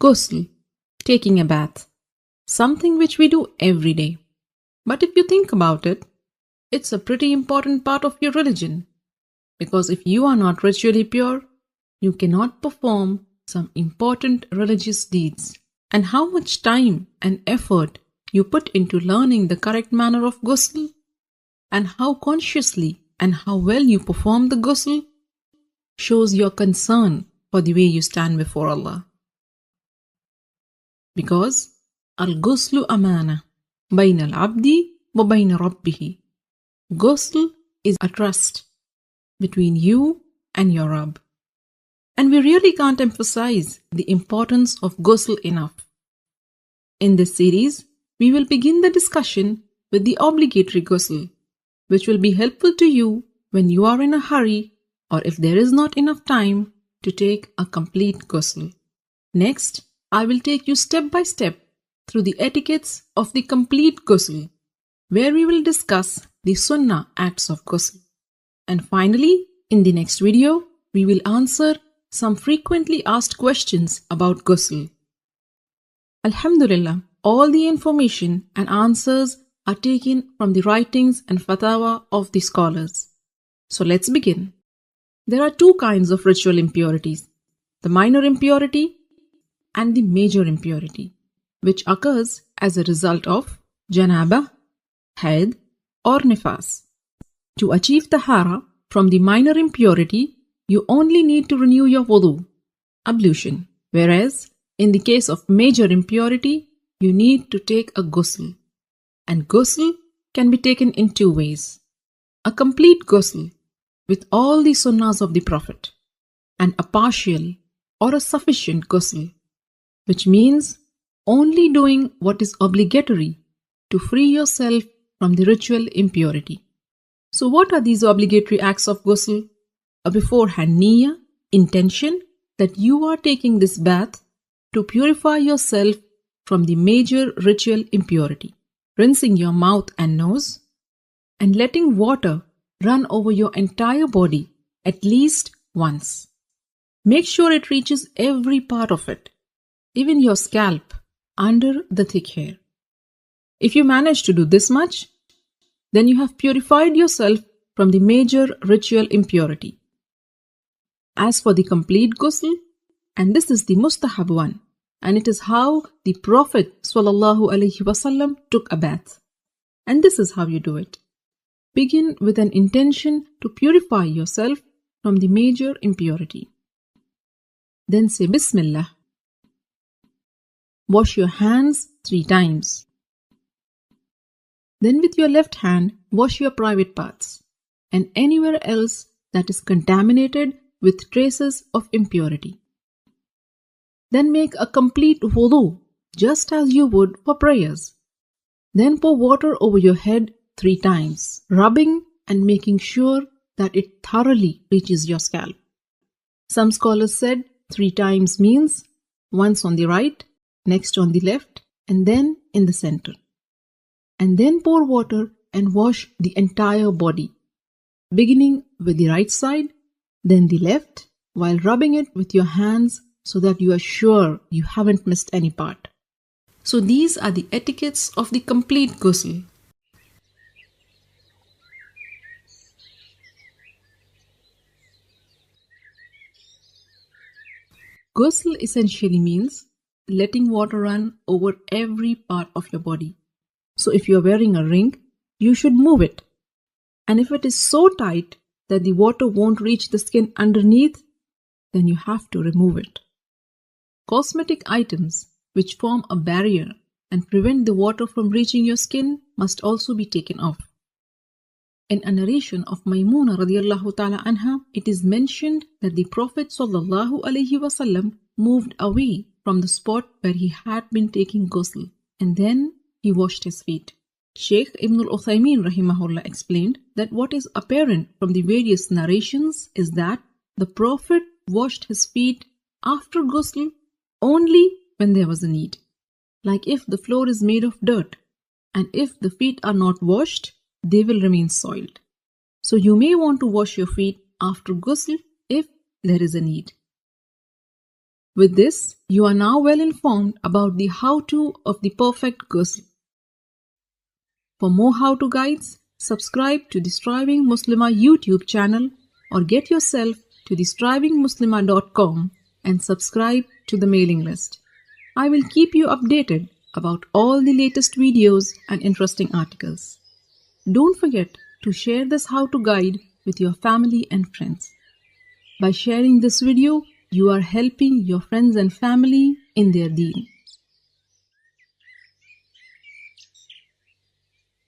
Gusl, taking a bath, something which we do every day. But if you think about it, it's a pretty important part of your religion. Because if you are not ritually pure, you cannot perform some important religious deeds. And how much time and effort you put into learning the correct manner of ghusl, and how consciously and how well you perform the ghusl, shows your concern for the way you stand before Allah. Because al-ghuslu amana bayna al-abdi wa bayna rabbihi. Ghusl is a trust between you and your Rabb. And we really can't emphasize the importance of ghusl enough. In this series, we will begin the discussion with the obligatory ghusl, which will be helpful to you when you are in a hurry or if there is not enough time to take a complete ghusl. Next, I will take you step by step through the etiquettes of the complete ghusl, where we will discuss the sunnah acts of ghusl. And finally, in the next video, we will answer some frequently asked questions about ghusl. Alhamdulillah, all the information and answers are taken from the writings and fatwa of the scholars. So let's begin. There are two kinds of ritual impurities, the minor impurity and the major impurity, which occurs as a result of janabah, haid or nifas. To achieve tahara from the minor impurity, you only need to renew your wudu, ablution, whereas in the case of major impurity, you need to take a ghusl. And ghusl can be taken in two ways. A complete ghusl with all the sunnahs of the Prophet, and a partial or a sufficient ghusl, which means only doing what is obligatory to free yourself from the ritual impurity. So what are these obligatory acts of ghusl? A beforehand niyyah, intention that you are taking this bath to purify yourself from the major ritual impurity, rinsing your mouth and nose, and letting water run over your entire body at least once. Make sure it reaches every part of it, even your scalp, under the thick hair. If you manage to do this much, then you have purified yourself from the major ritual impurity. As for the complete ghusl, and this is the mustahab one, and it is how the Prophet ﷺ took a bath. And this is how you do it. Begin with an intention to purify yourself from the major impurity. Then say Bismillah. Wash your hands 3 times. Then with your left hand, wash your private parts and anywhere else that is contaminated with traces of impurity. Then make a complete wudu, just as you would for prayers. Then pour water over your head 3 times, rubbing and making sure that it thoroughly reaches your scalp. Some scholars said 3 times means once on the right, next on the left, and then in the center. And then pour water and wash the entire body, beginning with the right side, then the left, while rubbing it with your hands so that you are sure you haven't missed any part. So these are the etiquettes of the complete ghusl. Ghusl essentially means letting water run over every part of your body. So if you are wearing a ring, you should move it. And if it is so tight that the water won't reach the skin underneath, then you have to remove it. Cosmetic items which form a barrier and prevent the water from reaching your skin must also be taken off. In a narration of Maymuna radiallahu ta'ala anha, it is mentioned that the Prophet sallallahu alaihi wasallam moved away from the spot where he had been taking ghusl, and then he washed his feet. Shaykh Ibn al-Uthaymin rahimahullah explained that what is apparent from the various narrations is that the Prophet washed his feet after ghusl only when there was a need. Like if the floor is made of dirt, and if the feet are not washed, they will remain soiled. So you may want to wash your feet after ghusl if there is a need. With this, you are now well informed about the how-to of the perfect Gusal. For more how-to guides, subscribe to the Striving Muslimah YouTube channel or get yourself to thestrivingmuslimah.com and subscribe to the mailing list. I will keep you updated about all the latest videos and interesting articles. Don't forget to share this how-to guide with your family and friends. By sharing this video, you are helping your friends and family in their deen.